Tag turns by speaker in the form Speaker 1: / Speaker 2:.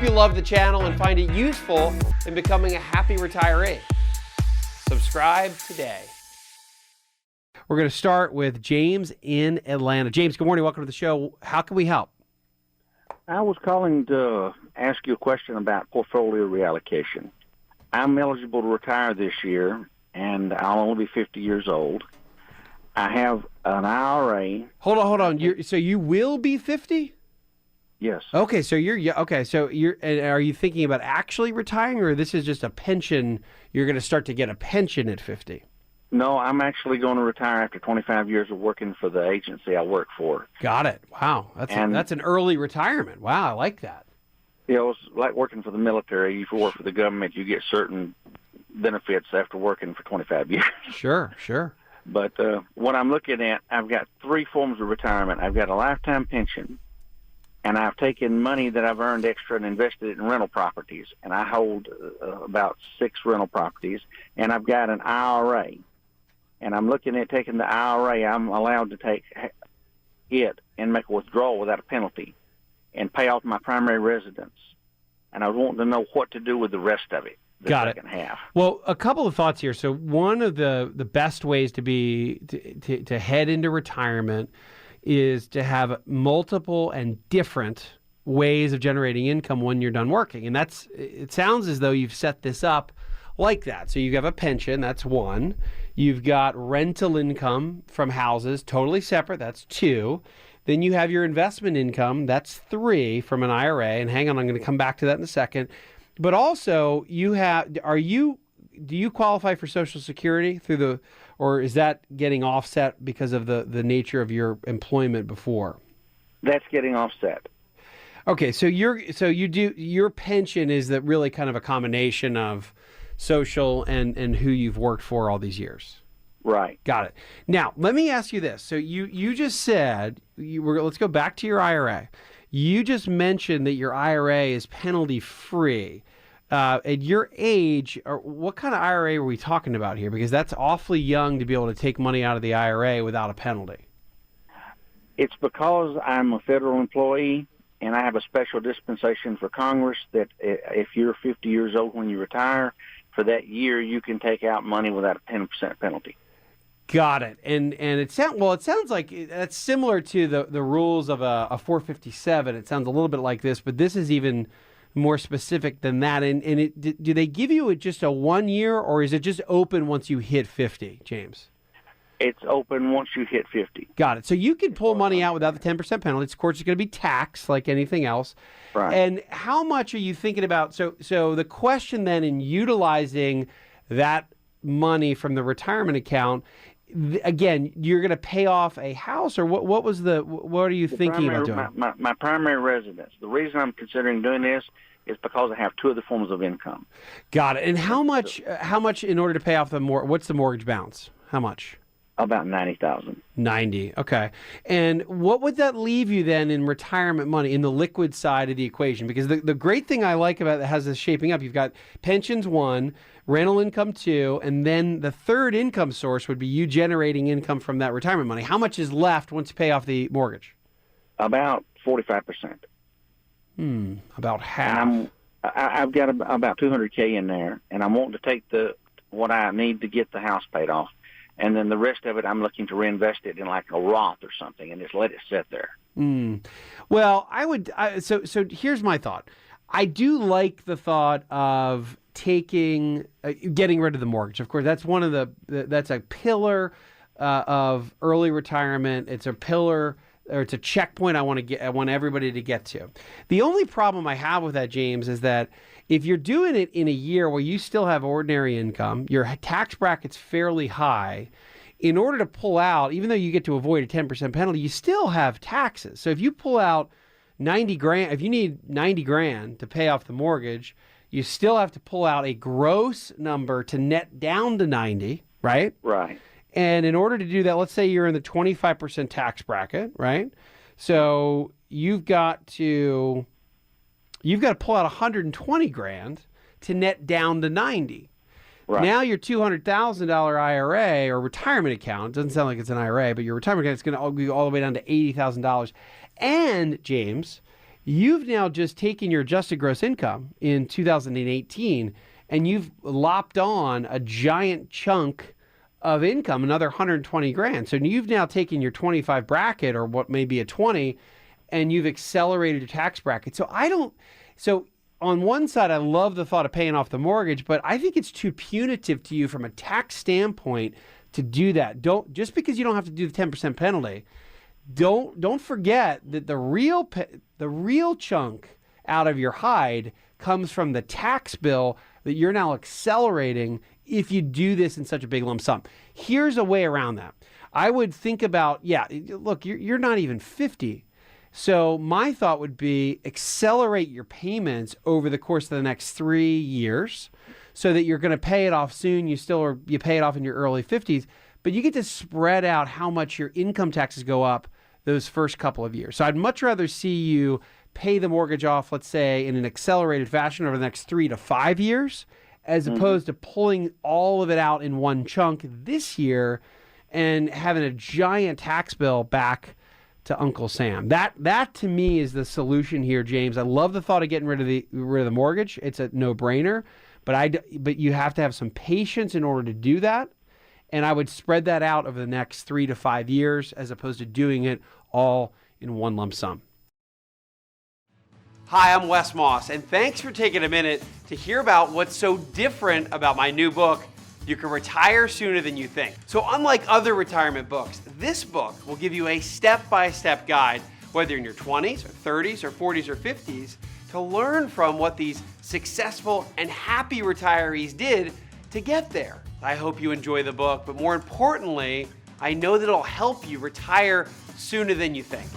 Speaker 1: you love the channel and find it useful in becoming a happy retiree. Subscribe today. We're going to start with James in Atlanta. James, good morning. Welcome to the show. How can we help?
Speaker 2: I was calling to ask you a question about portfolio reallocation. I'm eligible to retire this year, and I'll only be 50 years old. I have an IRA.
Speaker 1: Hold on. So you will be 50?
Speaker 2: Yes.
Speaker 1: Okay, so are you thinking about actually retiring, or this is just a pension? You're going to start to get a pension at 50?
Speaker 2: No, I'm actually going to retire after 25 years of working for the agency I work for.
Speaker 1: Got it. Wow. That's an early retirement. Wow, I like that.
Speaker 2: You know, it's like working for the military. If you work for the government, you get certain benefits after working for 25 years.
Speaker 1: Sure.
Speaker 2: But what I'm looking at, I've got three forms of retirement. I've got a lifetime pension, and I've taken money that I've earned extra and invested it in rental properties, and I hold about 6 rental properties, and I've got an IRA. And I'm looking at taking the IRA. I'm allowed to take it and make a withdrawal without a penalty and pay off my primary residence. And I was wanting to know what to do with the rest of it, the second half.
Speaker 1: Well, a couple of thoughts here. So one of the best ways to head into retirement is to have multiple and different ways of generating income when you're done working. And it sounds as though you've set this up like that. So you have a pension, that's one. You've got rental income from houses, totally separate, that's 2. Then you have your investment income, that's 3 from an IRA. And hang on, I'm going to come back to that in a second. But also, do you qualify for Social Security or is that getting offset because of the nature of your employment before?
Speaker 2: That's getting offset.
Speaker 1: Okay, so your pension is that really kind of a combination of social and who you've worked for all these years.
Speaker 2: Right.
Speaker 1: Got it. Now, let me ask you this. So you just said, let's go back to your IRA. You just mentioned that your IRA is penalty free. At your age, what kind of IRA are we talking about here? Because that's awfully young to be able to take money out of the IRA without a penalty.
Speaker 2: It's because I'm a federal employee and I have a special dispensation for Congress that if you're 50 years old when you retire, for that year you can take out money without a 10% penalty.
Speaker 1: Got it. And it sounds like that's similar to the rules of a 457. It sounds a little bit like this, but this is even more specific than that. And do they give you just a 1 year, or is it just open once you hit 50, James?
Speaker 2: It's open once you hit 50.
Speaker 1: Got it. So you can pull money out without the 10% penalty. Of course, it's going to be taxed like anything else.
Speaker 2: Right.
Speaker 1: And how much are you thinking about? So the question then in utilizing that money from the retirement account, again, you're going to pay off a house, or what are you thinking about doing?
Speaker 2: My primary residence. The reason I'm considering doing this is because I have 2 other forms of income.
Speaker 1: Got it. And how much in order to pay off what's the mortgage balance? How much?
Speaker 2: About $90,000.
Speaker 1: 90. Okay. And what would that leave you then in retirement money, in the liquid side of the equation? Because the great thing I like about it has this shaping up. You've got pensions 1, rental income 2, and then the third income source would be you generating income from that retirement money. How much is left once you pay off the mortgage?
Speaker 2: About 45%.
Speaker 1: About half.
Speaker 2: And I've got about $200K in there, and I'm wanting to take what I need to get the house paid off. And then the rest of it, I'm looking to reinvest it in like a Roth or something and just let it sit there.
Speaker 1: Well, so here's my thought. I do like the thought of getting rid of the mortgage. Of course, that's that's a pillar of early retirement. It's a pillar, or it's a checkpoint I want everybody to get to. The only problem I have with that, James, is that if you're doing it in a year where you still have ordinary income, your tax bracket's fairly high, in order to pull out, even though you get to avoid a 10% penalty, you still have taxes. So if you pull out $90,000, if you need $90,000 to pay off the mortgage, you still have to pull out a gross number to net down to 90, right?
Speaker 2: Right.
Speaker 1: And in order to do that, let's say you're in the 25% tax bracket, right? So you've got to pull out $120,000 to net down to 90. Right. Now your $200,000 IRA or retirement account, doesn't sound like it's an IRA, but your retirement account is going to go all the way down to $80,000. And James, You've now just taken your adjusted gross income in 2018 and you've lopped on a giant chunk of income, another 120 grand. So you've now taken your 25 bracket, or what may be a 20, and you've accelerated your tax bracket. So on one side, I love the thought of paying off the mortgage, but I think it's too punitive to you from a tax standpoint to do that. Just because you don't have to do the 10% penalty, don't forget that the real chunk out of your hide comes from the tax bill that you're now accelerating if you do this in such a big lump sum. Here's a way around that. I would think about, look, you're not even 50. So my thought would be accelerate your payments over the course of the next 3 years so that you're going to pay it off soon. You pay it off in your early 50s, but you get to spread out how much your income taxes go up those first couple of years. So I'd much rather see you pay the mortgage off, let's say, in an accelerated fashion over the next 3 to 5 years, as opposed to pulling all of it out in one chunk this year and having a giant tax bill back to Uncle Sam. That to me is the solution here, James. I love the thought of getting rid of the mortgage. It's a no-brainer, but you have to have some patience in order to do that. And I would spread that out over the next 3 to 5 years as opposed to doing it all in one lump sum. Hi, I'm Wes Moss, and thanks for taking a minute to hear about what's so different about my new book, You Can Retire Sooner Than You Think. So unlike other retirement books, this book will give you a step-by-step guide, whether you're in your 20s or 30s or 40s or 50s, to learn from what these successful and happy retirees did to get there. I hope you enjoy the book, but more importantly, I know that it'll help you retire sooner than you think.